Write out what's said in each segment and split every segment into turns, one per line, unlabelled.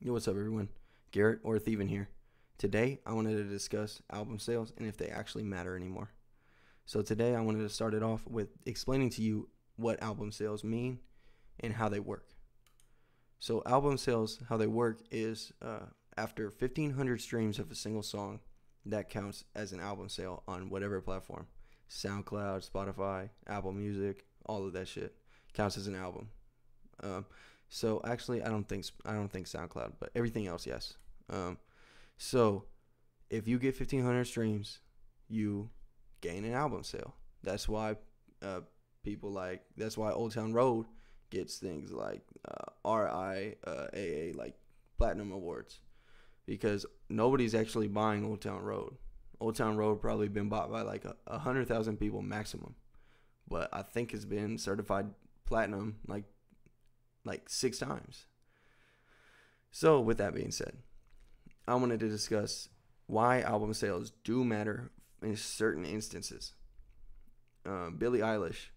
Yo, what's up, everyone? Garrett or Thievin here. Today, I wanted to discuss album sales and if they actually matter anymore. So, today, I wanted to start it off with explaining to you what album sales mean and how they work. So, album sales, how they work is after 1,500 streams of a single song, that counts as an album sale on whatever platform. SoundCloud, Spotify, Apple Music, all of that shit counts as an album. Um, so actually, I don't think SoundCloud, but everything else, yes. Um, so if you get 1,500 streams, you gain an album sale. That's why uh, that's why Old Town Road gets things like RIAA, like platinum awards, because nobody's actually buying Old Town Road. Old Town Road probably been bought by like 100,000 people maximum, but I think it's been certified platinum like 6 times. So with that being said, I wanted to discuss why album sales do matter in certain instances. Billie Eilish,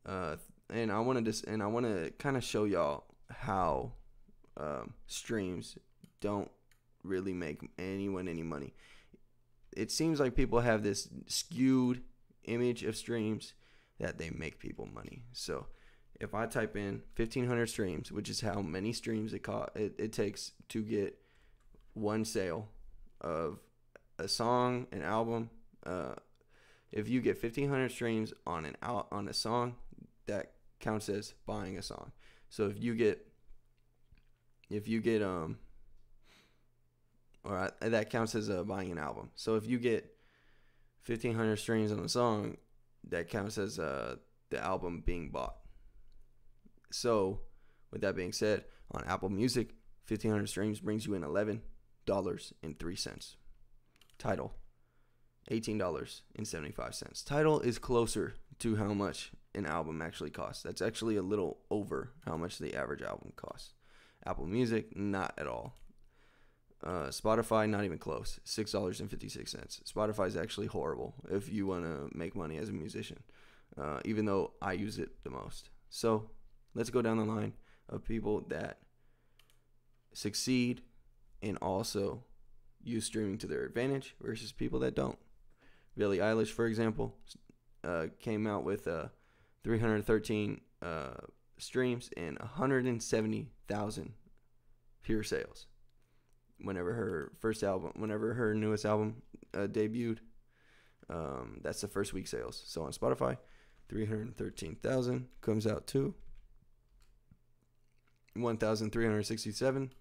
uh, and I want to kind of show y'all how streams don't really make anyone any money. It seems like people have this skewed image of streams that they make people money. So if I type in 1,500 streams, which is how many streams it takes to get one sale of a song, an album. If you get 1,500 streams on a song, that counts as buying a song. So if you get or that counts as buying an album. So if you get 1,500 streams on a song, that counts as the album being bought. So, with that being said, on Apple Music, 1,500 streams brings you in $11.03. Tidal, $18.75. Tidal is closer to how much an album actually costs. That's actually a little over how much the average album costs. Apple Music, not at all. Spotify, not even close. $6.56. Spotify is actually horrible if you want to make money as a musician, even though I use it the most. So, let's go down the line of people that succeed and also use streaming to their advantage versus people that don't. Billie Eilish, for example, came out with 313 streams and 170,000 pure sales. Whenever her newest album debuted, that's the first week sales. So on Spotify, 313,000 comes out to 1,367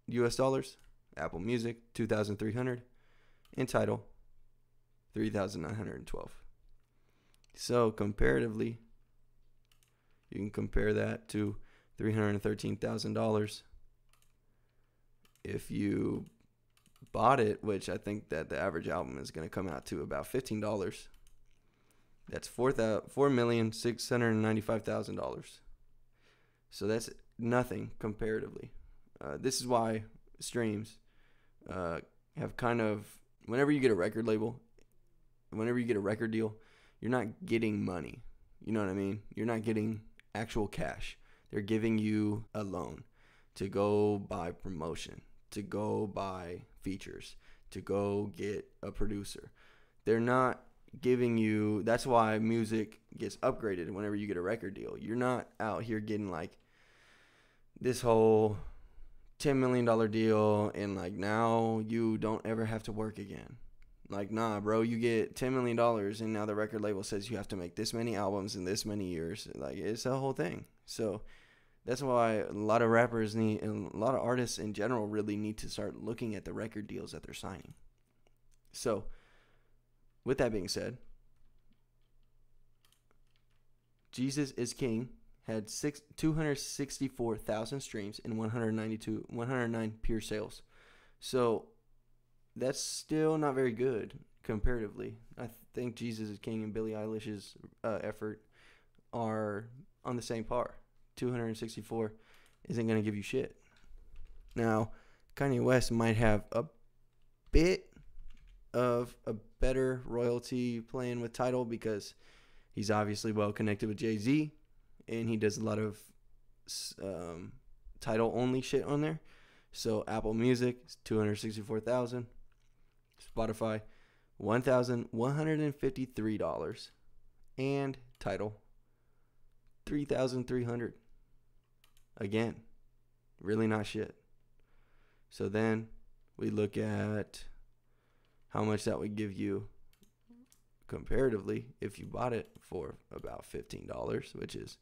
US dollars. Apple Music, 2,300, and Tidal, 3,912. So comparatively, you can compare that to $313,000 if you bought it, which I think that the average album is going to come out to about $15. That's $4,695,000. So that's nothing comparatively. This is why streams have kind of, whenever you get a record label, whenever you get a record deal, you're not getting money. You know what I mean? You're not getting actual cash. They're giving you a loan to go buy promotion, to go buy features, to go get a producer. They're not giving you, that's why music gets upgraded whenever you get a record deal. You're not out here getting like this whole $10 million deal and like now you don't ever have to work again. Like, nah, bro, you get $10 million and now the record label says you have to make this many albums in this many years. Like, it's a whole thing. So that's why a lot of rappers need, and a lot of artists in general really need to start looking at the record deals that they're signing. So with that being said, Jesus is King had 264,000 streams and 109 pure sales. So that's still not very good comparatively. I think Jesus is King and Billie Eilish's effort are on the same par. 264 isn't going to give you shit. Now, Kanye West might have a bit of a better royalty playing with Tidal because he's obviously well connected with Jay-Z and he does a lot of title only shit on there. So Apple Music is $264,000. Spotify, $1,153, and title, $3,300. Again, really not shit. So then we look at how much that would give you comparatively if you bought it for about $15, which is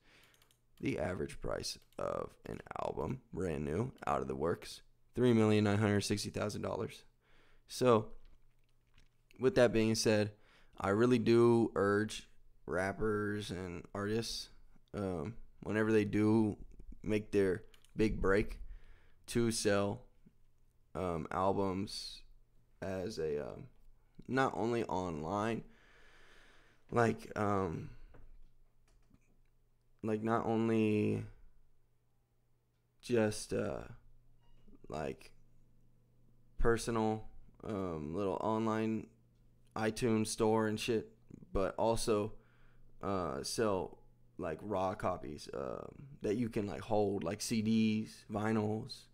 the average price of an album, brand new, out of the works, $3,960,000. So, with that being said, I really do urge rappers and artists, whenever they do make their big break, to sell albums as a not only online, like not only just like personal little online iTunes store and shit, but also sell like raw copies that you can like hold, like CDs, vinyls,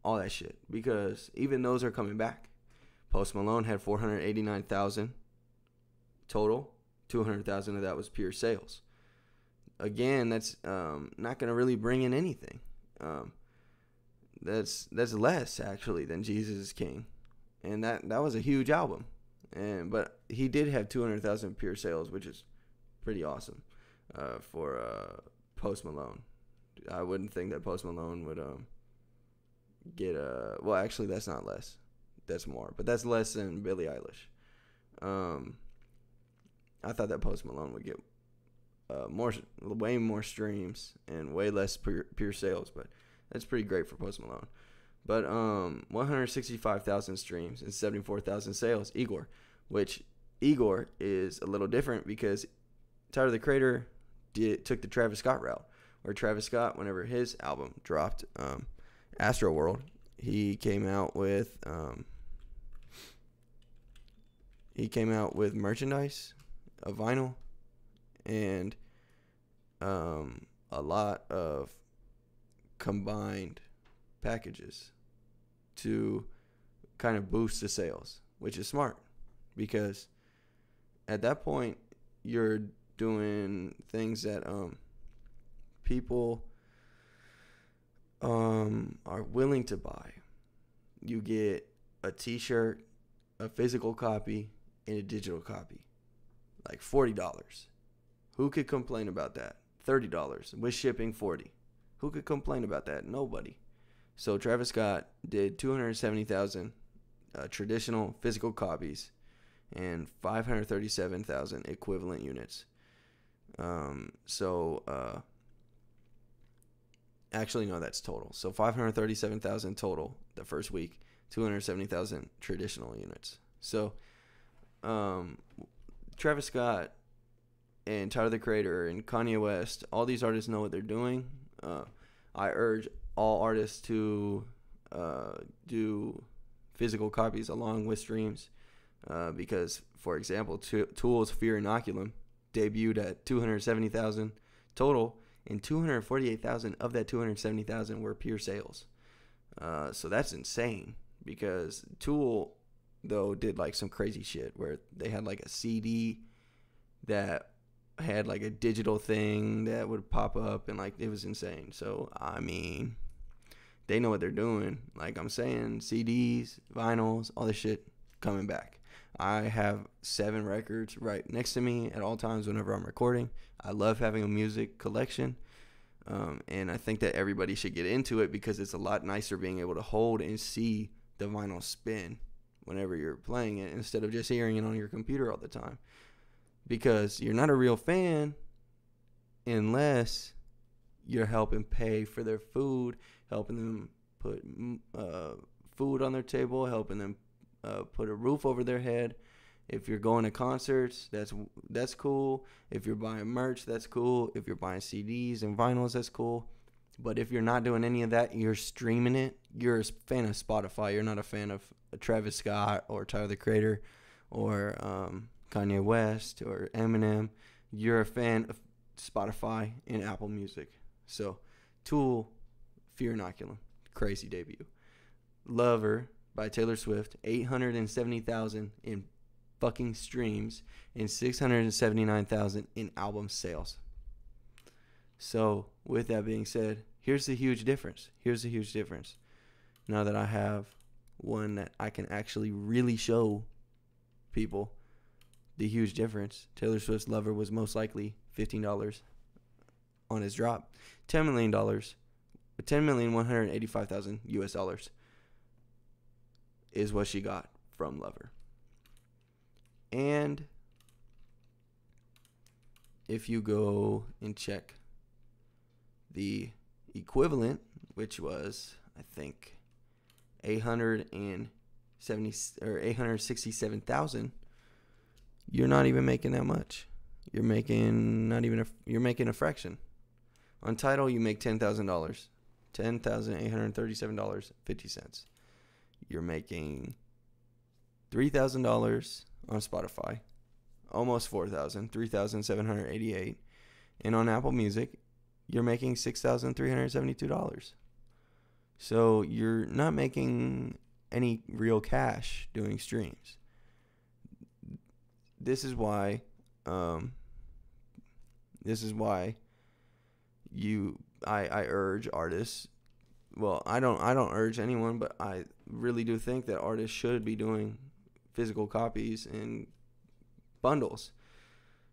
all that shit, because even those are coming back. Post Malone had 489,000 total. 200,000 of that was pure sales. Again, that's not going to really bring in anything. That's less actually than Jesus is King, and that was a huge album. But he did have 200,000 pure sales, which is pretty awesome for Post Malone. I wouldn't think that Post Malone would get well, actually that's not less, that's more, but that's less than Billie Eilish. I thought that Post Malone would get way more streams and way less pure sales, but that's pretty great for Post Malone. But 165,000 streams and 74,000 sales, Igor, which Igor is a little different because Tyler the Creator took the Travis Scott route, where Travis Scott, whenever his album dropped, Astroworld, he came out with merchandise, a vinyl, and a lot of combined packages to kind of boost the sales, which is smart, because at that point you're doing things that people are willing to buy. You get a t-shirt, a physical copy, and a digital copy, like $40. Who could complain about that? $30 with shipping, $40. Who could complain about that? Nobody. So Travis Scott did 270,000 traditional physical copies and 537,000 equivalent units. Actually, no, that's total. So 537,000 total the first week, 270,000 traditional units. So Travis Scott and Tyler the Creator and Kanye West, all these artists know what they're doing. I urge all artists to do physical copies along with streams, because, for example, Tool's Fear Inoculum debuted at 270,000 total, and 248,000 of that 270,000 were pure sales. So that's insane, because Tool, though, did like some crazy shit where they had like a CD that had like a digital thing that would pop up, and like it was insane. So I mean, they know what they're doing. Like I'm saying, CDs, vinyls, all this shit coming back. I have 7 records right next to me at all times whenever I'm recording. I love having a music collection, and I think that everybody should get into it, because it's a lot nicer being able to hold and see the vinyl spin whenever you're playing it, instead of just hearing it on your computer all the time. Because you're not a real fan unless you're helping pay for their food, helping them put food on their table, helping them put a roof over their head. If you're going to concerts, that's cool. If you're buying merch, that's cool. If you're buying CDs and vinyls, that's cool. But if you're not doing any of that, you're streaming it, you're a fan of Spotify. You're not a fan of Travis Scott or Tyler the Creator or Kanye West or Eminem. You're a fan of Spotify and Apple Music. So Tool Fear Inoculum, crazy debut. Lover by Taylor Swift, 870,000 in fucking streams and 679,000 in album sales. So, with that being said, here's the huge difference. Now that I have one that I can actually really show people the huge difference, Taylor Swift's Lover was most likely $15 on his drop. $10 million, $10,185,000 US dollars is what she got from Lover. And if you go and check the equivalent, which was, I think, 867,000, you're not even making that much. You're making a fraction. On Tidal, you make $10,000, $10,837.50. You're making $3,000 on Spotify, almost $4,000, $3,788, and on Apple Music, you're making $6,372. So you're not making any real cash doing streams. This is why I urge artists. Well, I don't urge anyone, but I really do think that artists should be doing physical copies and bundles.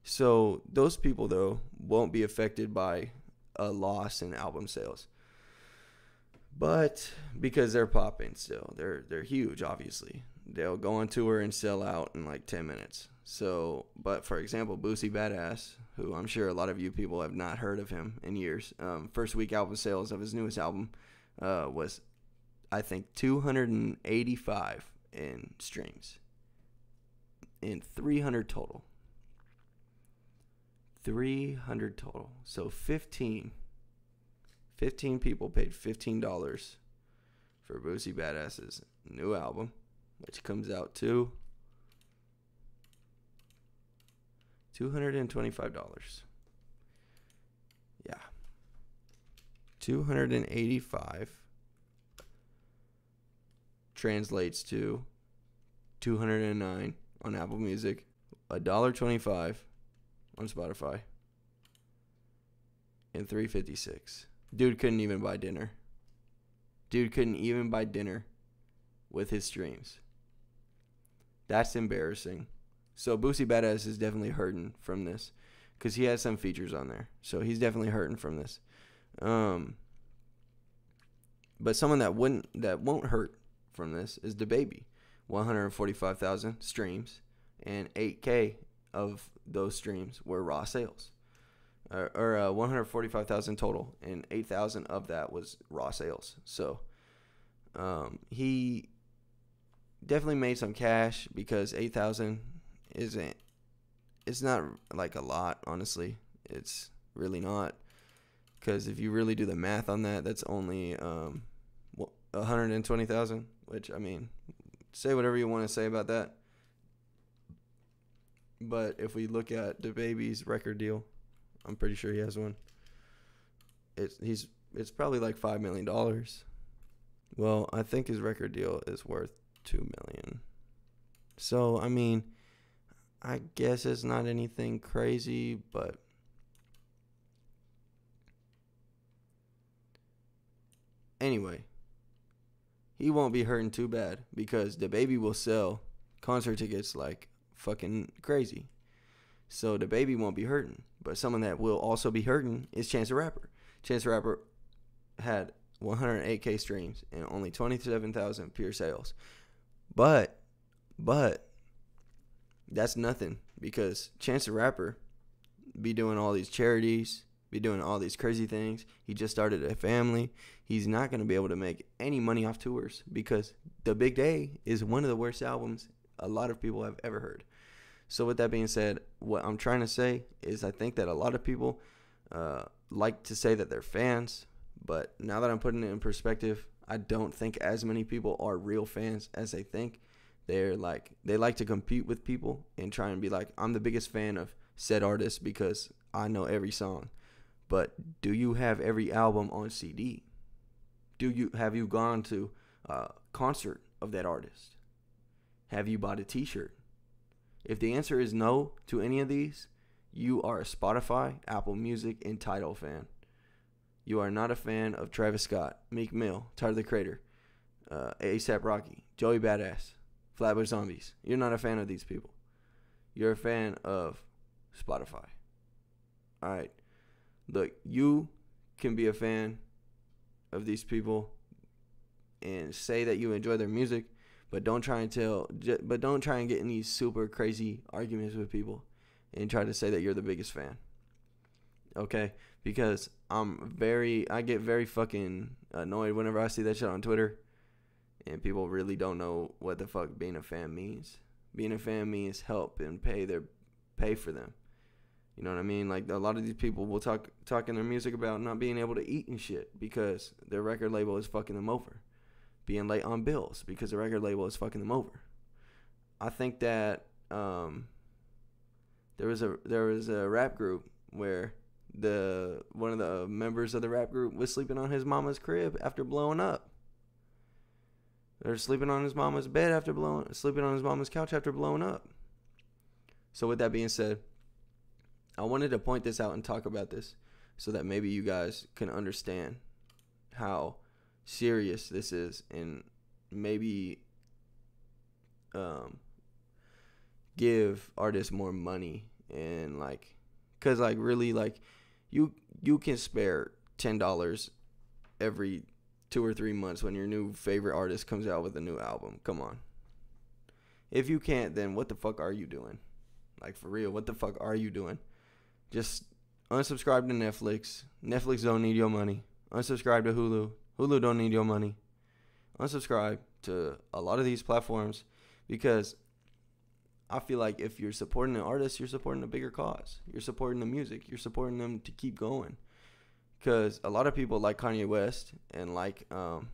So those people, though, won't be affected by a loss in album sales. But because they're popping still, they're huge, obviously. They'll go on tour and sell out in like 10 minutes. So, but for example, Boosie Badass, who I'm sure a lot of you people have not heard of him in years. First week album sales of his newest album was, I think, 285 in streams. And 300 total. 300 total. So 15 people paid $15 for Boosie Badass's new album, which comes out to $225. Yeah. 285 translates to $209 on Apple Music, $1.25 on Spotify, and $3.56. Dude couldn't even buy dinner. With his streams. That's embarrassing. So Boosie Badass is definitely hurting from this, because he has some features on there. So he's definitely hurting from this. But someone that won't hurt from this is DaBaby. 145,000 streams, and 8K of those streams were raw sales. Or 145,000 total, and 8,000 of that was raw sales. So he definitely made some cash, because 8,000 it's not like a lot, honestly. It's really not, because if you really do the math on that, that's only 120,000, which, I mean, say whatever you want to say about that. But if we look at DaBaby's record deal, I'm pretty sure he has one. It's probably like $5 million. Well, I think his record deal is worth $2 million. So, I mean, I guess it's not anything crazy, but anyway, he won't be hurting too bad, because DaBaby will sell concert tickets like fucking crazy. So DaBaby won't be hurting. But someone that will also be hurting is Chance the Rapper. Chance the Rapper had 108K streams and only 27,000 pure sales. But that's nothing, because Chance the Rapper be doing all these charities, be doing all these crazy things. He just started a family. He's not going to be able to make any money off tours, because The Big Day is one of the worst albums a lot of people have ever heard. So with that being said, what I'm trying to say is I think that a lot of people like to say that they're fans, but now that I'm putting it in perspective, I don't think as many people are real fans as they think. They like to compete with people and try and be like, I'm the biggest fan of said artist because I know every song. But do you have every album on CD? Have you gone to a concert of that artist? Have you bought a t-shirt? If the answer is no to any of these, you are a Spotify, Apple Music, and Tidal fan. You are not a fan of Travis Scott, Meek Mill, Tyler the Creator, A$AP Rocky, Joey Badass, Flatbush Zombies. You're not a fan of these people. You're a fan of Spotify. All right. Look, you can be a fan of these people and say that you enjoy their music, but don't try and get in these super crazy arguments with people and try to say that you're the biggest fan. Okay? Because I get very fucking annoyed whenever I see that shit on Twitter and people really don't know what the fuck being a fan means. Being a fan means help and pay for them. You know what I mean? Like, a lot of these people will talk in their music about not being able to eat and shit because their record label is fucking them over. Being late on bills because the record label is fucking them over. I think that there was a rap group where one of the members of the rap group was sleeping on his mama's crib after blowing up. They're sleeping on his mama's bed sleeping on his mama's couch after blowing up. So with that being said, I wanted to point this out and talk about this so that maybe you guys can understand how serious this is and maybe give artists more money and cause really you can spare $10 every 2 or 3 months when your new favorite artist comes out with a new album. Come on. If you can't, then what the fuck are you doing? Like, for real, what the fuck are you doing? Just unsubscribe to Netflix. Netflix don't need your money. Unsubscribe to Hulu. Hulu don't need your money. Unsubscribe to a lot of these platforms because I feel like if you're supporting an artist, you're supporting a bigger cause. You're supporting the music. You're supporting them to keep going. Because a lot of people like Kanye West and like Tyler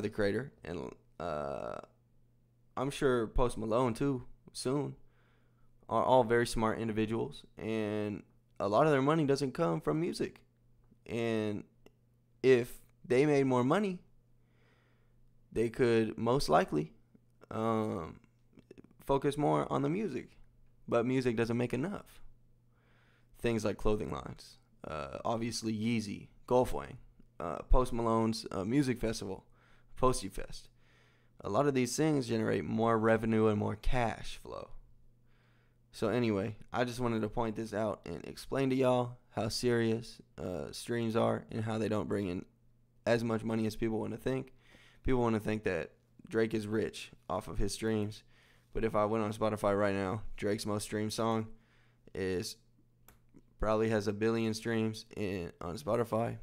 the Creator and I'm sure Post Malone too soon are all very smart individuals, and a lot of their money doesn't come from music. And if they made more money, they could most likely focus more on the music. But music doesn't make enough. Things like clothing lines, obviously Yeezy, Goldwing, Post Malone's music festival, Posty Fest. A lot of these things generate more revenue and more cash flow. So anyway, I just wanted to point this out and explain to y'all how serious streams are and how they don't bring in as much money as people want to think. People want to think that Drake is rich off of his streams. But if I went on Spotify right now, Drake's most streamed song probably has 1 billion streams on Spotify.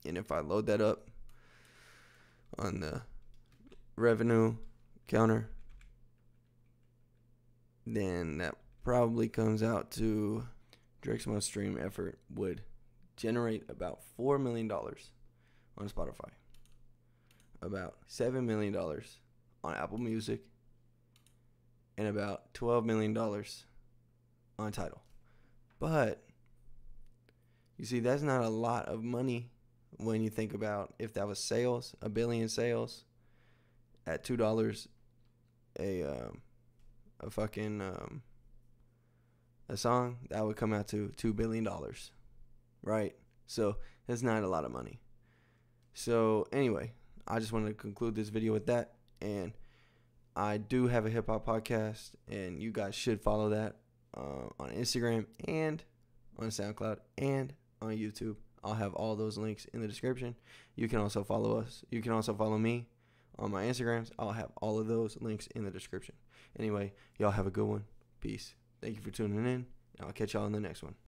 And if I load that up on the revenue counter, then that probably comes out to Drake's most stream effort would generate about $4 million on Spotify, about $7 million on Apple Music, and about $12 million on Tidal. But you see, that's not a lot of money when you think about if that was sales, 1 billion sales at $2 a song, that would come out to $2 billion, right? So that's not a lot of money. So anyway, I just wanted to conclude this video with that, and I do have a hip hop podcast, and you guys should follow that on Instagram and on SoundCloud and on YouTube. I'll have all those links in the description. You can also follow us. You can also follow me on my Instagrams. I'll have all of those links in the description. Anyway, y'all have a good one. Peace. Thank you for tuning in, and I'll catch y'all in the next one.